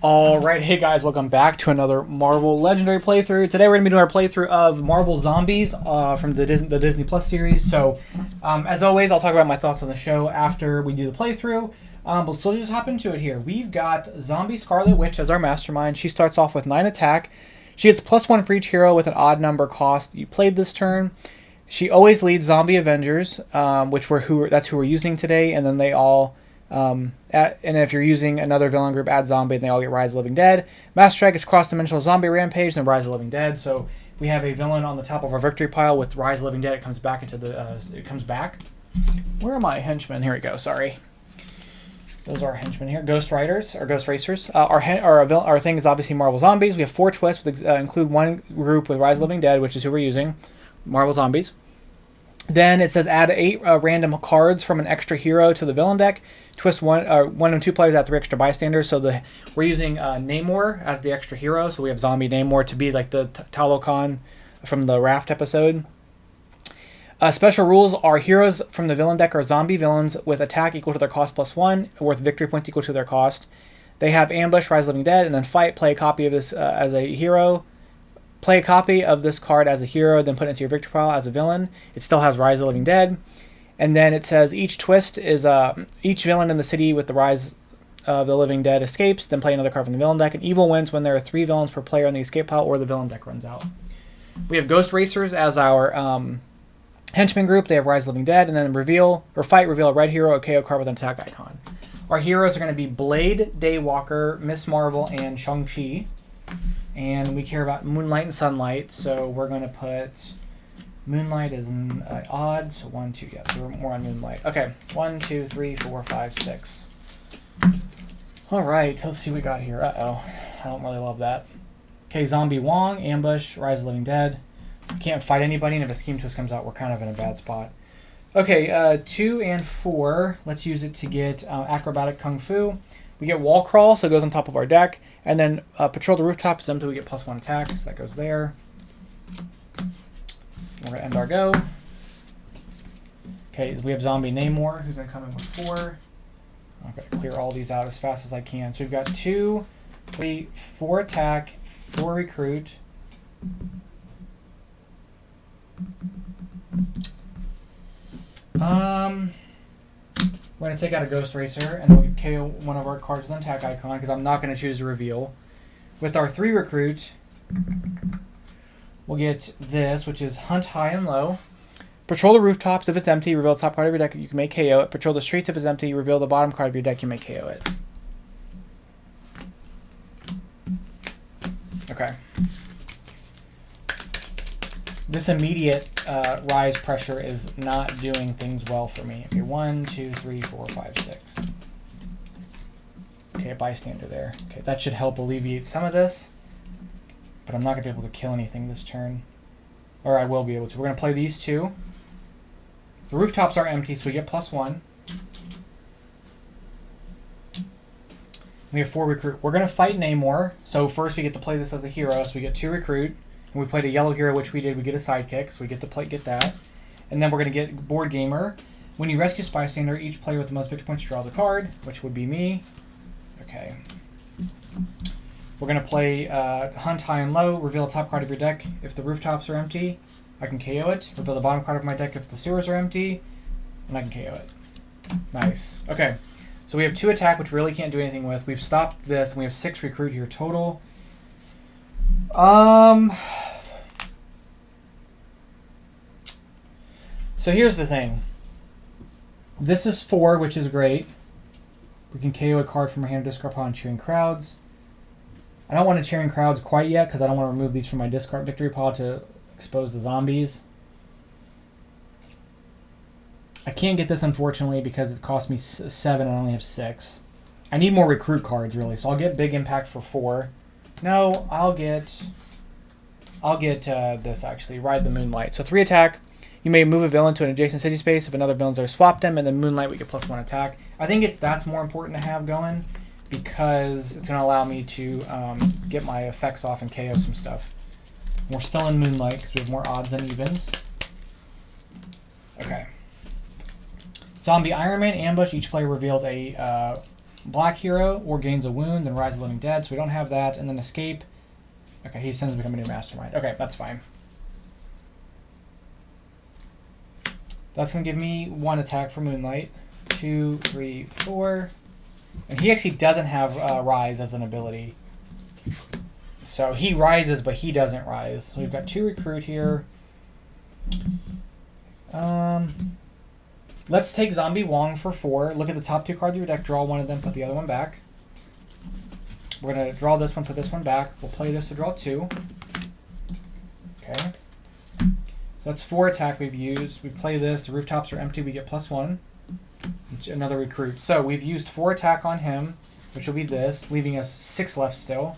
Alright, hey guys, welcome back to another Marvel Legendary playthrough. Today we're going to be doing our playthrough of Marvel Zombies from the Disney Plus series. So, as always, I'll talk about my thoughts on the show after we do the playthrough. But so let's just hop into it here. We've got Zombie Scarlet Witch as our mastermind. She starts off with 9 attack. She gets +1 for each hero with an odd number cost you played this turn. She always leads Zombie Avengers, that's who we're using today, and then they all... and if you're using another villain group, add zombie, and they all get Rise of the Living Dead. Master Strike is cross-dimensional zombie rampage, and Rise of the Living Dead. So we have a villain on the top of our victory pile with Rise of the Living Dead. It comes back into the. It comes back. Where are my henchmen? Here we go. Sorry. Those are our henchmen here. Ghost Riders or Ghost Racers. Our thing is obviously Marvel Zombies. We have 4 twists. Include one group with Rise of the Living Dead, which is who we're using. Marvel Zombies. Then it says add 8 random cards from an extra hero to the villain deck. Twist one and 2 players, add 3 extra bystanders. So we're using Namor as the extra hero. So we have Zombie Namor to be like the Talokan from the Raft episode. Special rules are heroes from the villain deck are zombie villains with attack equal to their cost +1, worth victory points equal to their cost. They have Ambush, Rise of the Living Dead, and then Fight. Play a copy of this as a hero. Play a copy of this card as a hero, then put it into your victory pile as a villain. It still has Rise of the Living Dead. And then it says each twist is each villain in the city with the Rise of the Living Dead escapes, then play another card from the villain deck. And evil wins when there are 3 villains per player in the escape pile or the villain deck runs out. We have Ghost Racers as our henchman group. They have Rise of the Living Dead. And then reveal a red hero, a KO card with an attack icon. Our heroes are going to be Blade, Daywalker, Miss Marvel, and Shang-Chi. And we care about Moonlight and Sunlight, so we're going to put Moonlight as an odd, so 1, 2, yeah, so we're more on Moonlight. Okay, 1, 2, 3, 4, 5, 6. Alright, let's see what we got here. Uh-oh, I don't really love that. Okay, Zombie Wong, Ambush, Rise of the Living Dead. Can't fight anybody, and if a Scheme Twist comes out, we're kind of in a bad spot. Okay, 2 and 4, let's use it to get Acrobatic Kung Fu. We get Wall Crawl, so it goes on top of our deck. And then Patrol the Rooftops until we get +1 attack, so that goes there. We're going to end our go. Okay, we have Zombie Namor, who's going to come in with 4. I've got to clear all these out as fast as I can. So we've got 2, 3, 4 attack, 4 recruit. We're going to take out a Ghost Racer, and we'll KO one of our cards with an attack icon, because I'm not going to choose to reveal. With our 3 recruit, we'll get this, which is Hunt High and Low. Patrol the Rooftops. If it's empty, reveal the top card of your deck, you can make KO it. Patrol the Streets. If it's empty, reveal the bottom card of your deck, you may KO it. Okay. This immediate rise pressure is not doing things well for me. Okay, 1, 2, 3, 4, 5, 6. Okay, a bystander there. Okay, that should help alleviate some of this. But I'm not going to be able to kill anything this turn. Or I will be able to. We're going to play these 2. The rooftops are empty, so we get +1. We have 4 recruit. We're going to fight Namor. So first we get to play this as a hero, so we get 2 recruit. And we played a yellow hero, which we did. We get a sidekick, so we get to get that. And then we're going to get Board Gamer. When you rescue Spystander, each player with the most victory points draws a card, which would be me. Okay. We're going to play Hunt High and Low, reveal the top card of your deck. If the rooftops are empty, I can KO it. Reveal the bottom card of my deck if the sewers are empty, and I can KO it. Nice. Okay. So we have 2 attack, which we really can't do anything with. We've stopped this, and we have 6 recruit here total. So here's the thing. This is 4, which is great. We can KO a card from our hand, discard pile, and Cheering Crowds. I don't want to Cheering Crowds quite yet because I don't want to remove these from my discard victory pile to expose the zombies. I can't get this, unfortunately, because it cost me 7 and I only have 6. I need more recruit cards, really, so I'll get Big Impact for 4. No, I'll get this, actually. Ride the Moonlight. So 3 attack. You may move a villain to an adjacent city space if another villain's there, swap them, and then Moonlight we get +1 attack. I think that's more important to have going because it's going to allow me to get my effects off and KO some stuff. We're still in Moonlight because we have more odds than evens. Okay. Zombie Iron Man Ambush. Each player reveals a black hero or gains a wound, then rise of the living dead. So we don't have that. And then escape. Okay, he sends to become a new mastermind. Okay, that's fine. That's going to give me 1 attack for Moonlight. 2, 3, 4. And he actually doesn't have rise as an ability. So he rises, but he doesn't rise. So we've got 2 recruit here. Let's take Zombie Wong for 4. Look at the top 2 cards of your deck. Draw one of them, put the other one back. We're going to draw this one, put this one back. We'll play this to draw 2. Okay. So that's 4 attack we've used. We play this. The rooftops are empty. We get +1. Another recruit. So we've used 4 attack on him, which will be this, leaving us 6 left still.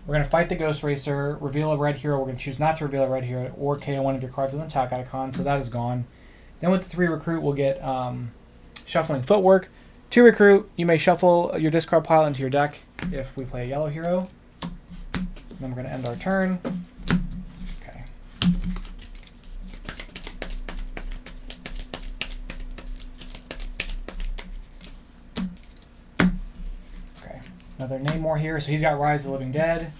We're going to fight the Ghost Racer, reveal a red hero. We're going to choose not to reveal a red hero or KO one of your cards with an attack icon, so that is gone. Then with the 3 recruit, we'll get shuffling footwork. 2 recruit, you may shuffle your discard pile into your deck if we play a yellow hero. Then we're going to end our turn. Okay. Okay. Another Namor here. So he's got Rise of the Living Dead.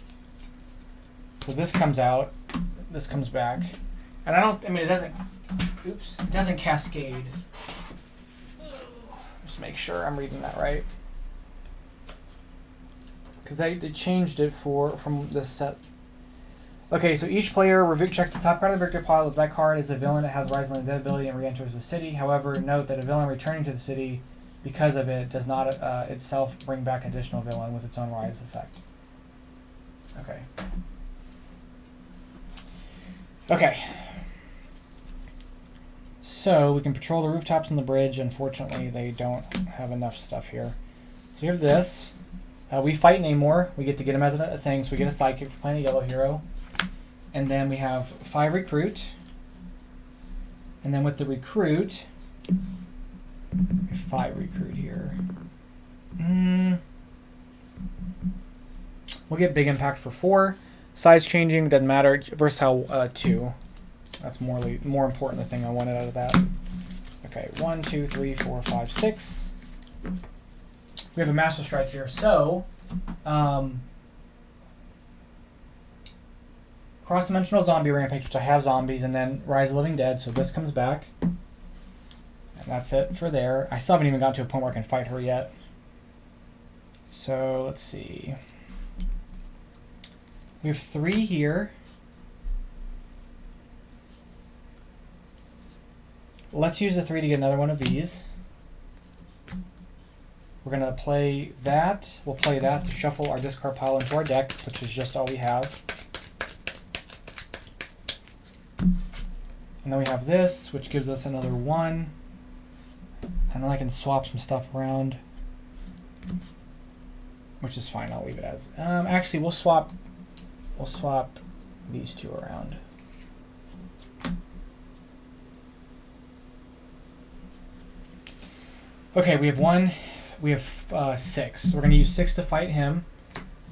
So this comes out. This comes back. And it doesn't, it doesn't cascade. Just make sure I'm reading that right. Because they changed it from this set. Okay, so each player checks the top card of the victory pile. If that card is a villain, it has Rise of the Dead ability and re-enters the city. However, note that a villain returning to the city because of it does not itself bring back additional villain with its own Rise effect. Okay. Okay. So we can patrol the rooftops and the bridge. Unfortunately, they don't have enough stuff here. So we have this. We fight Namor. We get to get him as a thing, so we get a sidekick for playing a yellow hero. And then we have 5 recruit. And then with the recruit, we have 5 recruit here. We'll get big impact for 4. Size changing, doesn't matter. Versatile 2. That's more important, the thing I wanted out of that. Okay, 1, 2, 3, 4, 5, 6. We have a Master Strike here. So, Cross-Dimensional Zombie Rampage, which I have zombies, and then Rise of the Living Dead, so this comes back. And that's it for there. I still haven't even gotten to a point where I can fight her yet. So, let's see. We have 3 here. Let's use the 3 to get another one of these. We're going to play that. We'll play that to shuffle our discard pile into our deck, which is just all we have. And then we have this, which gives us another 1. And then I can swap some stuff around, which is fine. I'll leave it as. Actually, we'll swap these 2 around. Okay, we have 6. We're going to use 6 to fight him.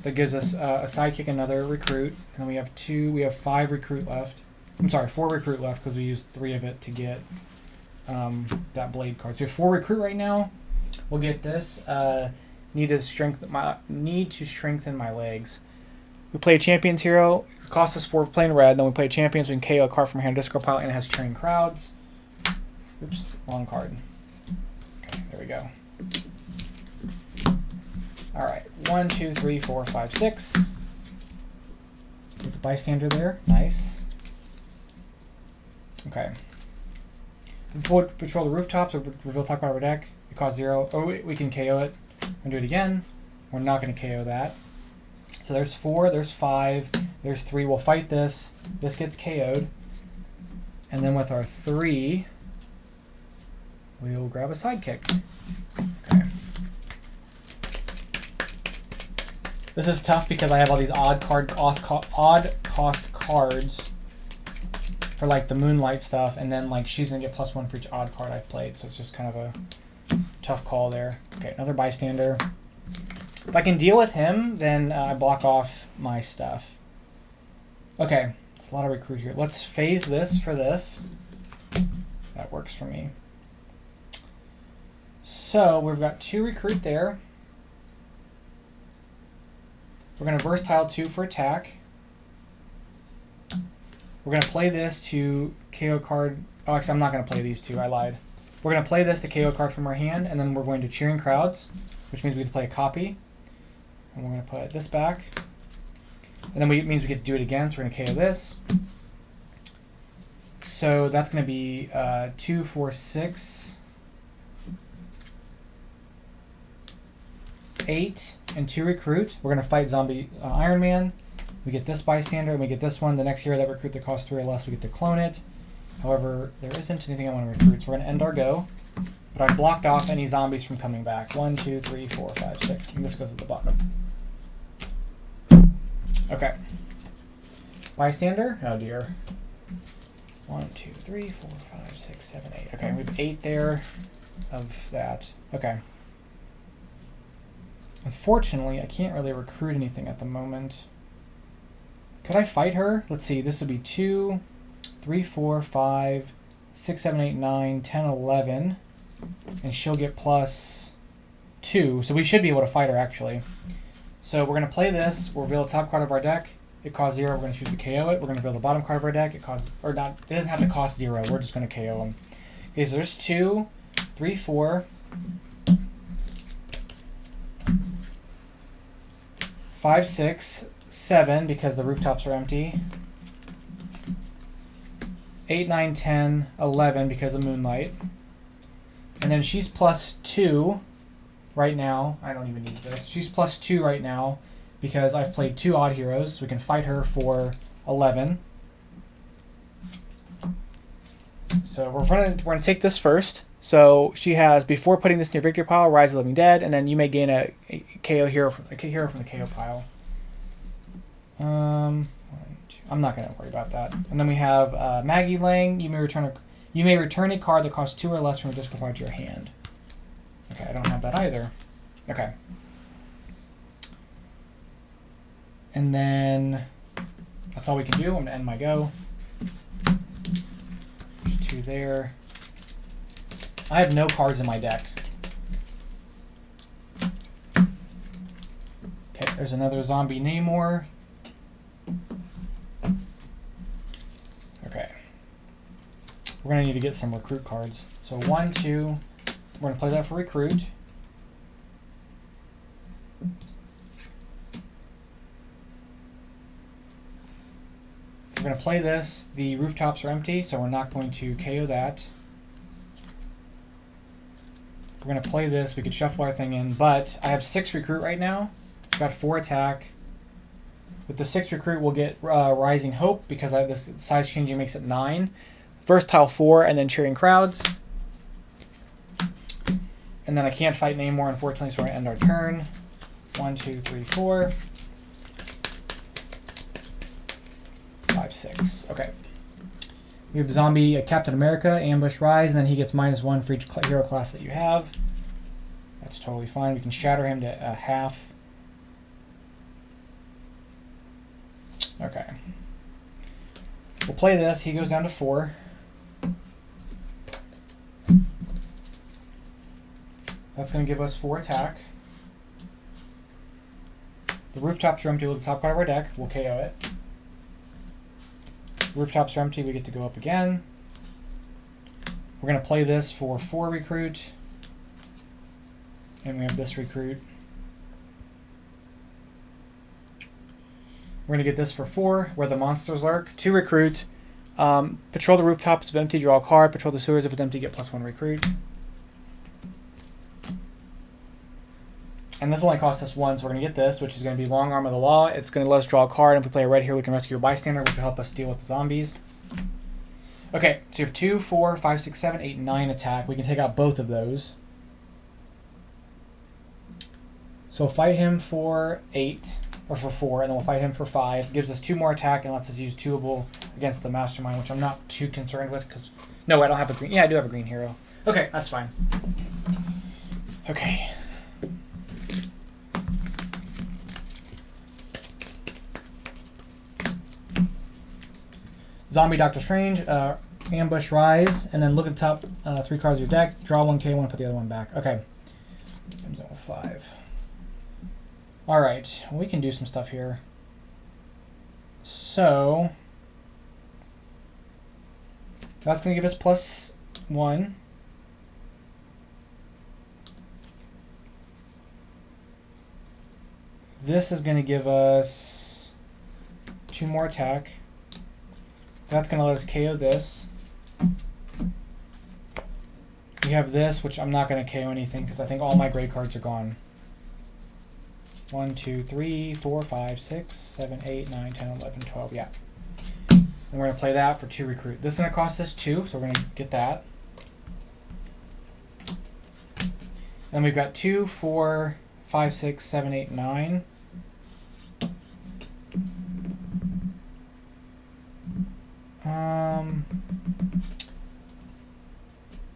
That gives us a sidekick, another recruit, and then we have 5 recruit left. I'm sorry, 4 recruit left because we used 3 of it to get that blade card. So we have 4 recruit right now. We'll get this. Need to strengthen my legs. We play a Champions hero. It costs us 4 playing red. Then we play Champions. We can KO a card from hand discard pile, and it has Train Crowds. Oops, wrong card. Okay, there we go. All right, 1, 2, 3, 4, 5, 6. Get the bystander there. Nice. Okay. Patrol the rooftops or reveal top card of our deck. It costs 0. Oh, we can KO it. We're going to do it again. We're not going to KO that. So there's 4, there's 5, there's 3. We'll fight this. This gets KO'd. And then with our 3, we'll grab a sidekick. Okay. This is tough because I have all these odd cost cards for like the Moonlight stuff, and then like she's gonna get +1 for each odd card I've played, so it's just kind of a tough call there. Okay, another bystander. If I can deal with him, then I block off my stuff. Okay, it's a lot of recruit here. Let's phase this for this. That works for me. So we've got 2 recruit there. We're going to versatile 2 for attack. We're going to play this to KO card. Oh, actually, I'm not going to play these 2. I lied. We're going to play this to KO card from our hand, and then we're going to Cheering Crowds, which means we get to play a copy. And we're going to put this back. And then it means we get to do it again, so we're going to KO this. So that's going to be 2, 4, 6, 8, and 2 recruit. We're going to fight Zombie Iron Man. We get this bystander, and we get this one. The next hero that recruit that costs 3 or less, we get to clone it. However, there isn't anything I want to recruit, so we're going to end our go. But I've blocked off any zombies from coming back. 1, 2, 3, 4, 5, 6. And this goes at the bottom. Okay. Bystander. Oh dear. 1, 2, 3, 4, 5, 6, 7, 8. Okay, we have 8 there of that. Okay. Unfortunately, I can't really recruit anything at the moment. Could I fight her? Let's see. This would be 2, 3, 4, 5, 6, 7, 8, 9, 10, 11. And she'll get plus 2. So we should be able to fight her, actually. So we're going to play this. We'll reveal the top card of our deck. It costs 0. We're going to choose to KO it. We're going to reveal the bottom card of our deck. It costs, or not, it doesn't have to cost 0. We're just going to KO them. Okay, so there's 2, 3, 4, 5, 6, 7, because the rooftops are empty. 8, 9, 10, 11, because of Moonlight. And then she's plus 2 right now. I don't even need this. She's plus 2 right now because I've played 2 odd heroes. So we can fight her for 11. So we're going to take this first. So she has, before putting this in your victory pile, Rise of the Living Dead, and then you may gain a KO hero from the KO pile. I'm not going to worry about that. And then we have Maggie Lang. You may return a card that costs 2 or less from a discard pile to your hand. Okay, I don't have that either. Okay. And then that's all we can do. I'm going to end my go. There's 2 there. I have no cards in my deck. Okay, there's another zombie Namor. Okay. We're going to need to get some recruit cards. So 1, 2. We're going to play that for recruit. We're going to play this. The rooftops are empty, so we're not going to KO that. We're going to play this. We could shuffle our thing in, but I have 6 recruit right now. I've got 4 attack. With the 6 recruit, we'll get Rising Hope because I have this size changing makes it 9. Versatile 4, and then Cheering Crowds. And then I can't fight Namor, unfortunately, so we're going to end our turn. 1, 2, 3, 4. 5, 6. Okay. We have Zombie Captain America, Ambush Rise, and then he gets -1 for each hero class that you have. That's totally fine. We can shatter him to half. Okay. We'll play this. He goes down to 4. That's going to give us 4 attack. The rooftops are empty with the top card of our deck. We'll KO it. Rooftops are empty. We get to go up again. We're going to play this for 4 recruit. And we have this recruit. We're going to get this for 4, where the monsters lurk. 2 recruit. Patrol the rooftops if empty, draw a card. Patrol the sewers if it's empty, get +1 recruit. And this only costs us 1, so we're going to get this, which is going to be Long Arm of the Law. It's going to let us draw a card, and if we play a red here, we can rescue a bystander, which will help us deal with the zombies. Okay, so you have 2, 4, 5, 6, 7, 8, 9 attack. We can take out both of those. So we'll fight him for 8, or for 4, and then we'll fight him for 5. Gives us 2 more attack and lets us use Tuable against the Mastermind, which I'm not too concerned with, because... No, I don't have a green... Yeah, I do have a green hero. Okay, that's fine. Okay. Zombie Doctor Strange, Ambush Rise, and then look at the top 3 cards of your deck. Draw 1, K1, put the other one back. Okay. 5. All right, we can do some stuff here. So that's going to give us +1. This is going to give us 2 more attack. That's going to let us KO this. We have this, which I'm not going to KO anything because I think all my gray cards are gone. 1, 2, 3, 4, 5, 6, 7, 8, 9, 10, 11, 12. Yeah. And we're going to play that for 2 recruit. This is going to cost us 2, so we're going to get that. And we've got 2, 4, 5, 6, 7, 8, 9.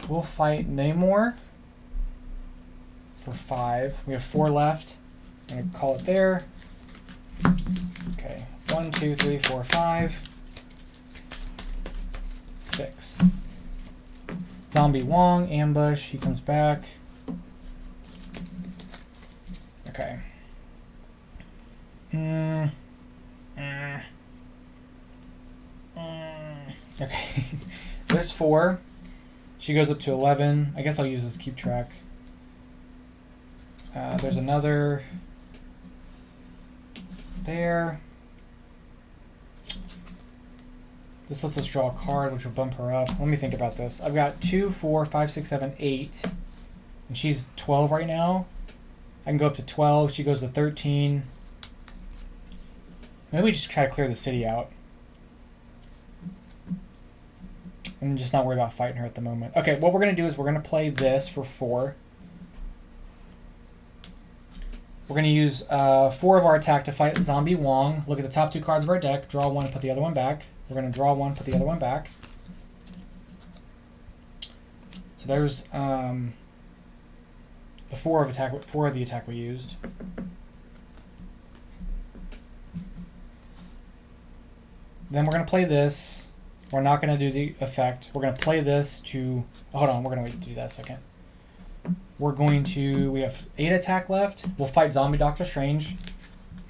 We'll fight Namor for 5. We have 4 left. I'm going to call it there. Okay. 1, 2, 3, 4, 5. 6. Zombie Wong, ambush. He comes back. Okay. Okay. There's 4. She goes up to 11. I guess I'll use this to keep track. There's another there. This lets us draw a card, which will bump her up. Let me think about this. I've got 2, 4, 5, 6, 7, 8. And she's 12 right now. I can go up to 12. She goes to 13. Maybe we just try to clear the city out. I'm just not worried about fighting her at the moment. Okay, what we're going to do is we're going to play this for 4. We're going to use 4 of our attack to fight Zombie Wong. Look at the top 2 cards of our deck. Draw 1, put the other one back. We're going to draw 1, put the other one back. So there's the 4 of the attack we used. Then we're going to play this. We're not going to do the effect. We're going to play this to... Hold on, we're going to wait to do that a second. We're going to... We have 8 attack left. We'll fight Zombie Doctor Strange.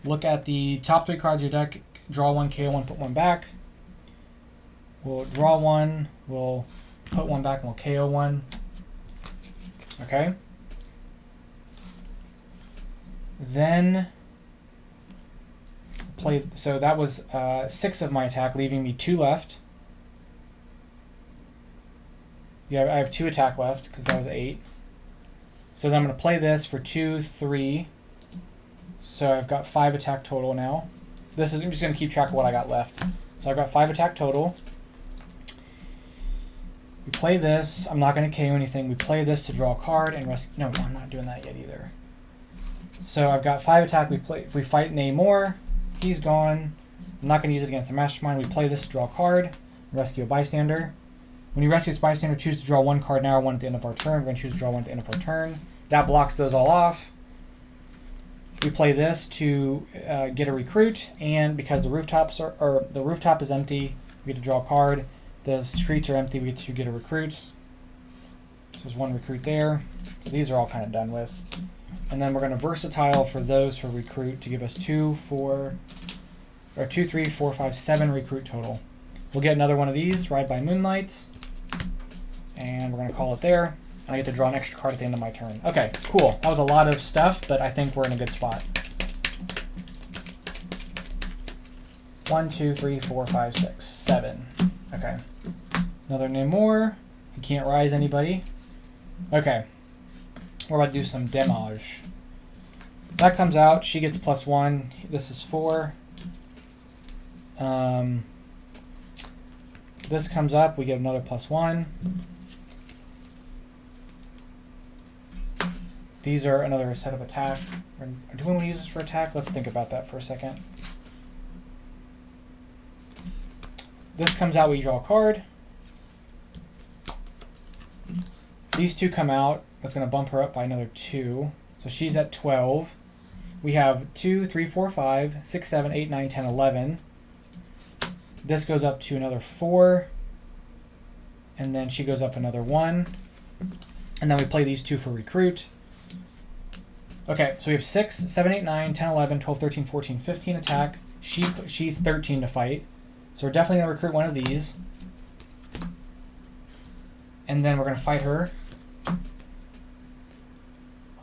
Look at the top 3 cards of your deck. Draw 1, KO 1, put 1 back. We'll draw 1. We'll put 1 back and we'll KO 1. Okay? Then... play... So that was 6 of my attack, leaving me 2 left. Yeah, I have 2 attack left because that was 8. So then I'm going to play this for 2, 3. So I've got 5 attack total now. I'm just going to keep track of what I got left. So I've got 5 attack total. We play this. I'm not going to KO anything. We play this to draw a card and rescue. No, I'm not doing that yet either. So I've got 5 attack. If we fight Namor, he's gone. I'm not going to use it against the Mastermind. We play this to draw a card, rescue a bystander. When you rescue this bystander, choose to draw 1 card now or 1 at the end of our turn. We're going to choose to draw 1 at the end of our turn. That blocks those all off. We play this to get a recruit, and because the rooftop is empty, we get to draw a card. The streets are empty, we get to get a recruit. So there's 1 recruit there. So these are all kind of done with. And then we're going to versatile for those for recruit to give us 2, 3, 4, 5, 7 recruit total. We'll get another one of these, Ride by Moonlight. And we're going to call it there. And I get to draw an extra card at the end of my turn. Okay, cool. That was a lot of stuff, but I think we're in a good spot. 1, 2, 3, 4, 5, 6, 7. Okay. Another Namor. He can't rise anybody. Okay. We're about to do some damage. That comes out. She gets +1. This is 4. This comes up. We get another +1. These are another set of attack. Do we want to use this for attack? Let's think about that for a second. This comes out, we draw a card. These 2 come out. That's going to bump her up by another 2. So she's at 12. We have 2, 3, 4, 5, 6, 7, 8, 9, 10, 11. This goes up to another 4. And then she goes up another 1. And then we play these 2 for recruit. Okay, so we have 6, 7, 8, 9, 10, 11, 12, 13, 14, 15 attack. She's 13 to fight. So we're definitely going to recruit one of these. And then we're going to fight her.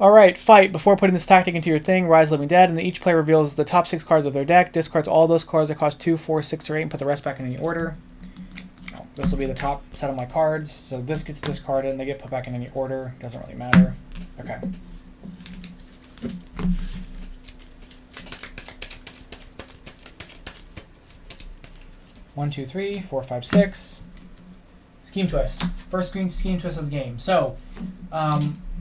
Alright, fight. Before putting this tactic into your thing, Rise Living Dead, and then each player reveals the top 6 cards of their deck, discards all those cards that cost 2, 4, 6, or 8, and put the rest back in any order. This will be the top set of my cards. So this gets discarded and they get put back in any order. Doesn't really matter. Okay. One, two, three, four, five, six. Scheme twist. First screen scheme twist of the game. So,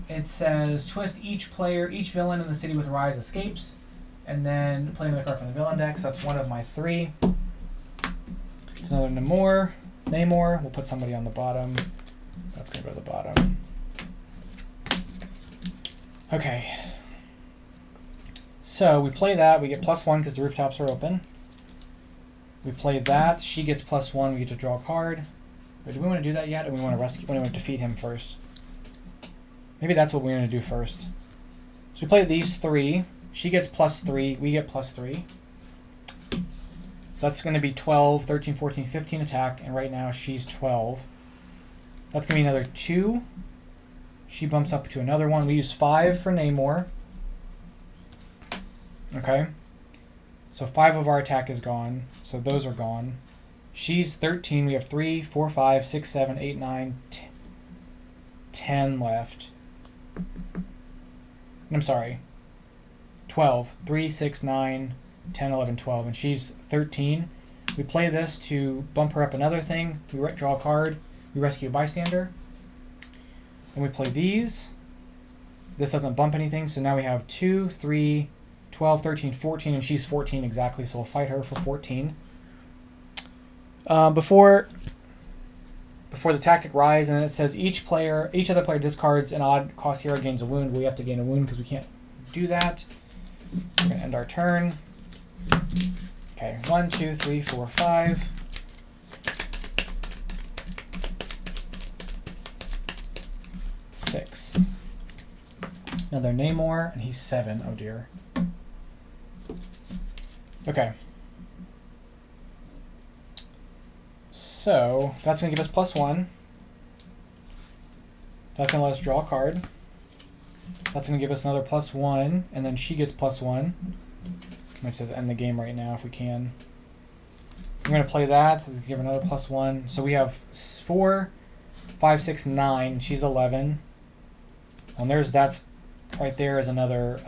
it says twist each villain in the city with Rise escapes, and then play another card from the villain deck. So that's one of my 3. It's another Namor. We'll put somebody on the bottom. That's gonna go to the bottom. Okay. So we play that. We get +1 because the rooftops are open. We play that. She gets +1. We get to draw a card. But do we want to do that yet, or we want to rescue? We want to defeat him first. Maybe that's what we're going to do first. So we play these 3. She gets +3. We get +3. So that's going to be 12, 13, 14, 15 attack. And right now she's 12. That's going to be another 2. She bumps up to another 1. We use 5 for Namor. Okay. So 5 of our attack is gone. So those are gone. She's 13. We have 3, 4, 5, 6, 7, 8, 9, 10 left. I'm sorry. 12. 3, 6, 9, 10, 11, 12. And she's 13. We play this to bump her up another thing. We draw a card. We rescue a bystander. And we play these. This doesn't bump anything. So now we have 2, 3, 12, 13, 14. And she's 14 exactly. So we'll fight her for 14. Before the tactic Rise, and it says each other player discards an odd cost hero, gains a wound. We have to gain a wound because we can't do that. We're going to end our turn. Okay, 1, 2, 3, 4, 5. 6. Another Namor, and he's 7. Oh dear. Okay. So that's going to give us +1. That's going to let us draw a card. That's going to give us another +1, and then she gets +1. Let's just end the game right now if we can. I'm going to play that. Let's give another +1. So we have 4, 5, 6, 9. She's 11. And that's right there is another,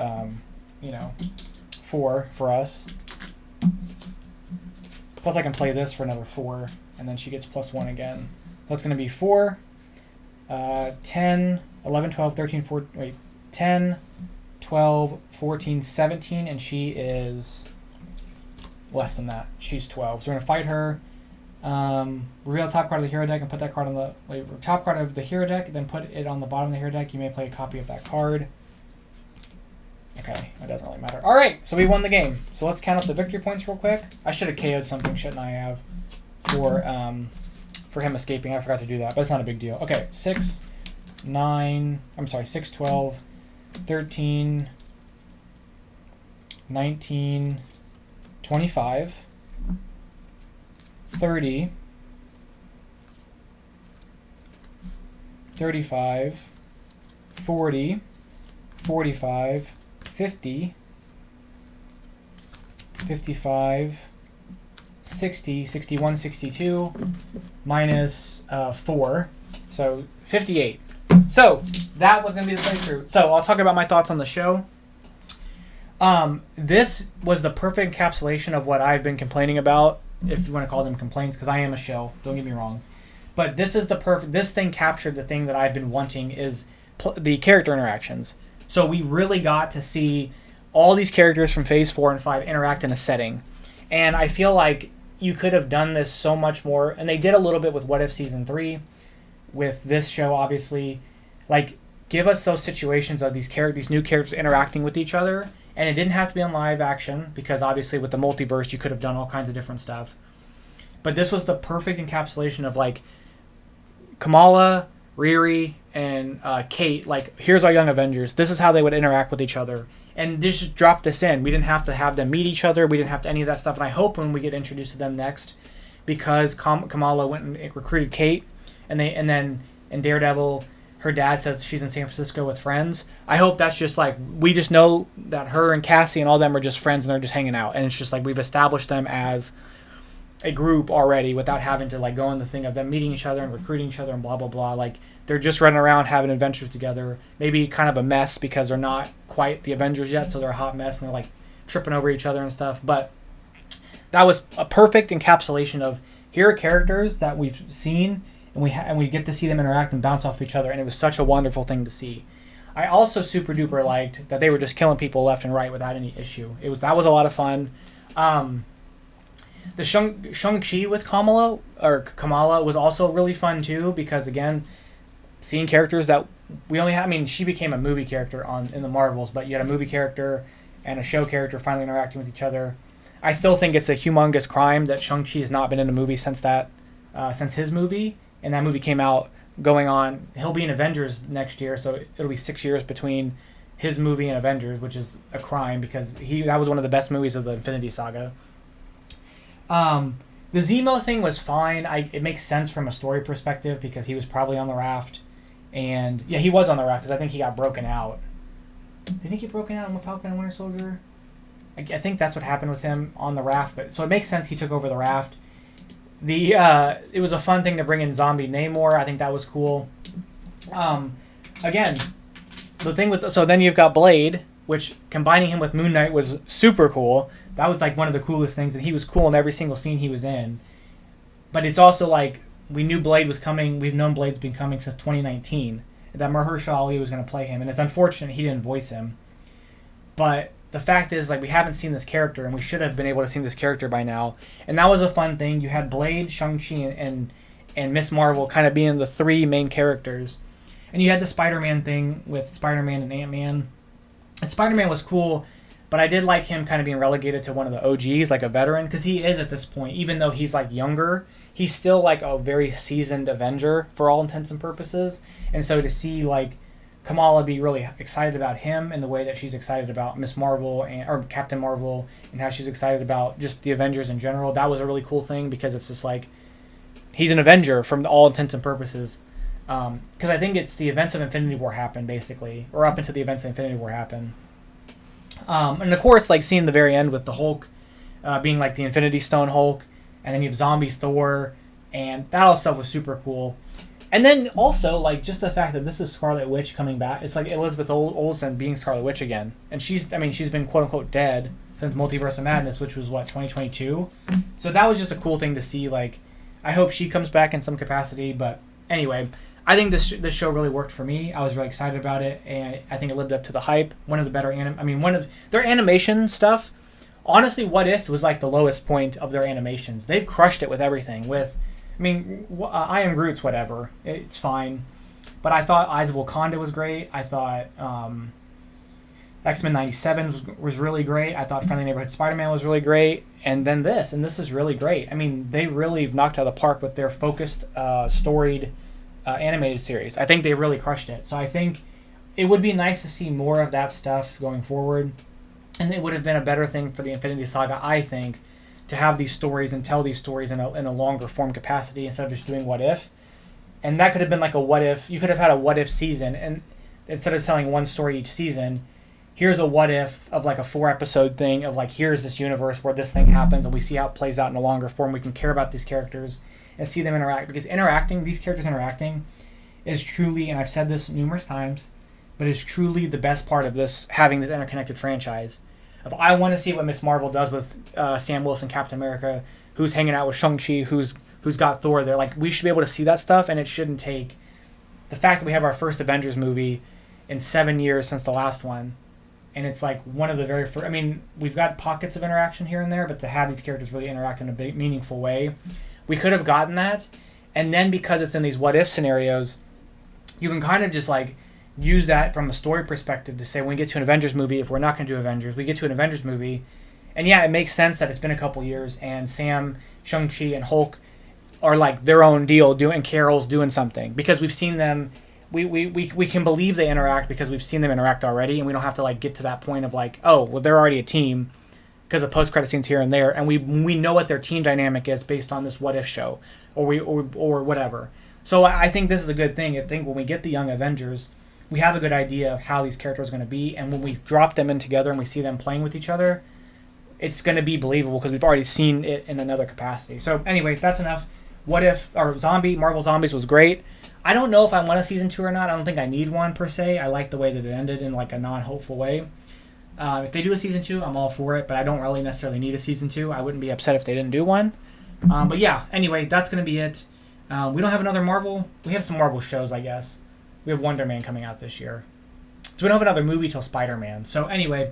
4 for us. Plus I can play this for another 4, and then she gets +1 again. That's going to be 4, 10, 11, 12, 13, 14, 10, 12, 14, 17, and she is less than that. She's 12. So we're going to fight her. Reveal the top card of the hero deck and put that card on the top card of the hero deck, then put it on the bottom of the hero deck. You may play a copy of that card. Okay, it doesn't really matter. All right, so we won the game. So let's count up the victory points real quick. I should have KO'd something, shouldn't I have, for him escaping. I forgot to do that, but it's not a big deal. Okay, 6, 12, 13, 19, 25, 30, 35, 40, 45, 50, 55, 60, 61, 62, minus 4, so 58. So that was going to be the playthrough. So I'll talk about my thoughts on the show. This was the perfect encapsulation of what I've been complaining about, if you want to call them complaints, because I am a shill, don't get me wrong. But this is this thing captured the thing that I've been wanting, is the character interactions. So we really got to see all these characters from Phase 4 and 5 interact in a setting. And I feel like you could have done this so much more. And they did a little bit with What If Season 3. With this show, obviously. Like, give us those situations of these new characters interacting with each other. And it didn't have to be on live action, because obviously with the multiverse, you could have done all kinds of different stuff. But this was the perfect encapsulation of, like, Kamala, Riri and Kate, like, here's our young Avengers. This is how they would interact with each other. And this just dropped this in. We didn't have to have them meet each other. We didn't have to any of that stuff. And I hope when we get introduced to them next, because Kamala went and recruited Kate, and then in Daredevil, her dad says she's in San Francisco with friends. I hope that's just like, we just know that her and Cassie and all them are just friends and they're just hanging out. And it's just like we've established them as a group already without having to like go in the thing of them meeting each other and recruiting each other and blah, blah, blah. Like, they're just running around having adventures together. Maybe kind of a mess because they're not quite the Avengers yet, so they're a hot mess and they're like tripping over each other and stuff. But that was a perfect encapsulation of, here are characters that we've seen, and we get to see them interact and bounce off each other, and it was such a wonderful thing to see. I also super duper liked that they were just killing people left and right without any issue. That was a lot of fun. The Shang-Chi with Kamala was also really fun too, because again, seeing characters that we only have. I mean, she became a movie character in the Marvels, but you had a movie character and a show character finally interacting with each other. I still think it's a humongous crime that Shang-Chi has not been in a movie since his movie. And that movie came out going on. He'll be in Avengers next year, so it'll be 6 years between his movie and Avengers, which is a crime because that was one of the best movies of the Infinity Saga. The Zemo thing was fine. It makes sense from a story perspective because he was probably on the raft. And, yeah, he was on the raft because I think he got broken out. Didn't he get broken out in Falcon and Winter Soldier? I think that's what happened with him on the raft. So it makes sense he took over the raft. It was a fun thing to bring in zombie Namor. I think that was cool. Again, the thing so then you've got Blade, which combining him with Moon Knight was super cool. That was like one of the coolest things, and he was cool in every single scene he was in. But it's also like, we knew Blade was coming. We've known Blade's been coming since 2019. That Mahershala Ali was going to play him, and it's unfortunate he didn't voice him. But the fact is, like, we haven't seen this character, and we should have been able to see this character by now. And that was a fun thing. You had Blade, Shang-Chi, and Miss Marvel kind of being the three main characters. And you had the Spider-Man thing with Spider-Man and Ant-Man. And Spider-Man was cool, but I did like him kind of being relegated to one of the OGs, like a veteran, because he is at this point. Even though he's, like, younger, he's still, like, a very seasoned Avenger for all intents and purposes. And so to see, like, Kamala be really excited about him in the way that she's excited about Miss Marvel or Captain Marvel, and how she's excited about just the Avengers in general. That was a really cool thing because it's just like, he's an Avenger from all intents and purposes. Because I think it's the events of Infinity War happen, basically, or up until the events of Infinity War happen. And of course, like, seeing the very end with the Hulk being like the Infinity Stone Hulk, and then you have Zombie Thor, and that all stuff was super cool. And then also, like, just the fact that this is Scarlet Witch coming back. It's like Elizabeth Olsen being Scarlet Witch again. And she's been quote-unquote dead since Multiverse of Madness, which was, 2022? So that was just a cool thing to see. Like, I hope she comes back in some capacity. But anyway, I think this show really worked for me. I was really excited about it, and I think it lived up to the hype. One of the better one of their animation stuff. Honestly, What If was, like, the lowest point of their animations. They've crushed it with everything. I Am Groot's whatever. It's fine. But I thought Eyes of Wakanda was great. I thought X-Men 97 was really great. I thought Friendly Neighborhood Spider-Man was really great. And then this is really great. I mean, they really knocked out of the park with their focused, storied animated series. I think they really crushed it. So I think it would be nice to see more of that stuff going forward. And it would have been a better thing for the Infinity Saga, I think, to have these stories and tell these stories in a longer form capacity instead of just doing What If. And that could have been like a What If. You could have had a What If season, and instead of telling one story each season, here's a What If of like a 4-episode thing of like, here's this universe where this thing happens, and we see how it plays out in a longer form. We can care about these characters and see them interact, because these characters interacting is truly, and I've said this numerous times, but is truly the best part of having this interconnected franchise. If I want to see what Miss Marvel does with Sam Wilson, Captain America, who's hanging out with Shang-Chi, who's got Thor there, like, we should be able to see that stuff, and it shouldn't take the fact that we have our first Avengers movie in 7 years since the last one, and it's like one of the very first. I mean, we've got pockets of interaction here and there, but to have these characters really interact in a big, meaningful way, we could have gotten that. And then because it's in these what if scenarios, you can kind of just like use that from a story perspective to say, when we get to an Avengers movie, if we're not going to do Avengers, we get to an Avengers movie, and yeah, it makes sense that it's been a couple years, and Sam, Shang-Chi, and Hulk are like their own deal, doing Carol's doing something, because we've seen them. We can believe they interact because we've seen them interact already, and we don't have to like get to that point of like, oh, well, they're already a team because of post-credit scenes here and there, and we know what their team dynamic is based on this What If show or whatever. So I think this is a good thing. I think when we get the Young Avengers, we have a good idea of how these characters are going to be, and when we drop them in together and we see them playing with each other, it's going to be believable because we've already seen it in another capacity. So anyway, that's enough. What If, or Marvel Zombies was great. I don't know if I want a season 2 or not. I don't think I need one per se. I like the way that it ended in like a non-hopeful way. If they do a season 2, I'm all for it, but I don't really necessarily need a season 2. I wouldn't be upset if they didn't do one. But yeah, anyway, that's going to be it. We don't have another Marvel. We have some Marvel shows, I guess. We have Wonder Man coming out this year. So we don't have another movie till Spider-Man. So anyway,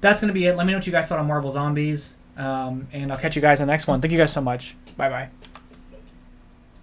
that's going to be it. Let me know what you guys thought on Marvel Zombies. And I'll catch you guys in the next one. Thank you guys so much. Bye-bye.